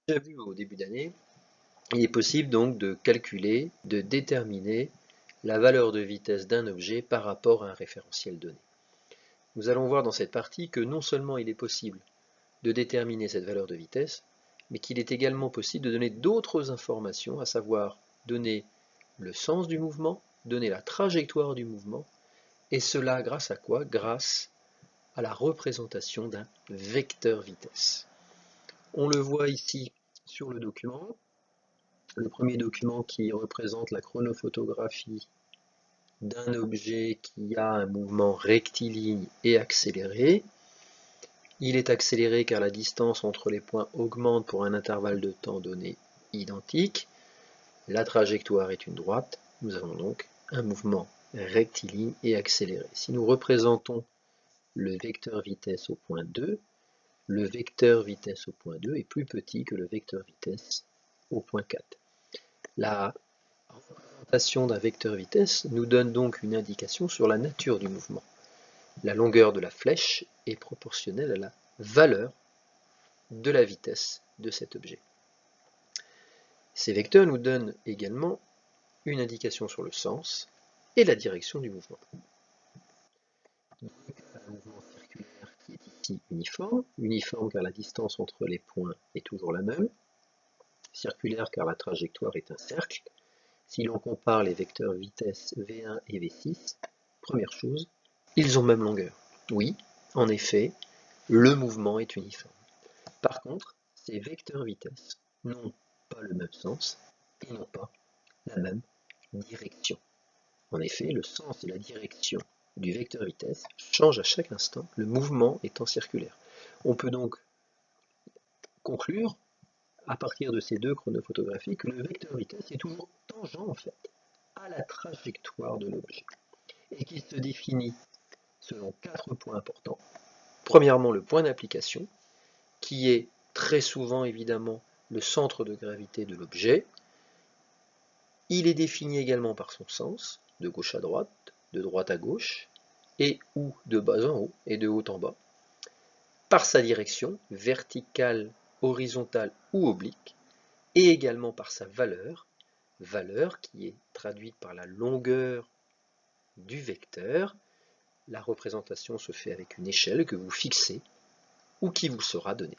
Déjà vu au début d'année, il est possible donc de calculer, de déterminer la valeur de vitesse d'un objet par rapport à un référentiel donné. Nous allons voir dans cette partie que non seulement il est possible de déterminer cette valeur de vitesse, mais qu'il est également possible de donner d'autres informations, à savoir donner le sens du mouvement, donner la trajectoire du mouvement, et cela grâce à quoi? Grâce à la représentation d'un vecteur vitesse. On le voit ici sur le document. Le premier document qui représente la chronophotographie d'un objet qui a un mouvement rectiligne et accéléré. Il est accéléré car la distance entre les points augmente pour un intervalle de temps donné identique. La trajectoire est une droite. Nous avons donc un mouvement rectiligne et accéléré. Si nous représentons le vecteur vitesse au point 2, le vecteur vitesse au point 2 est plus petit que le vecteur vitesse au point 4. La représentation d'un vecteur vitesse nous donne donc une indication sur la nature du mouvement. La longueur de la flèche est proportionnelle à la valeur de la vitesse de cet objet. Ces vecteurs nous donnent également une indication sur le sens et la direction du mouvement. Un mouvement circulaire qui est ici uniforme car la distance entre les points est toujours la même, circulaire car la trajectoire est un cercle. Si l'on compare les vecteurs vitesse V1 et V6, première chose, ils ont même longueur. Oui, en effet, le mouvement est uniforme. Par contre, ces vecteurs vitesse n'ont pas le même sens et n'ont pas la même direction. En effet, le sens et la direction du vecteur vitesse changent à chaque instant, le mouvement étant circulaire. On peut donc conclure, à partir de ces deux chronophotographies, que le vecteur vitesse est toujours tangent en fait à la trajectoire de l'objet et qu'il se définit selon 4 points importants. Premièrement, le point d'application, qui est très souvent évidemment le centre de gravité de l'objet. Il est défini également par son sens, de gauche à droite, de droite à gauche, et ou de bas en haut et de haut en bas, par sa direction, verticale, horizontale ou oblique, et également par sa valeur, valeur qui est traduite par la longueur du vecteur. La représentation se fait avec une échelle que vous fixez ou qui vous sera donnée.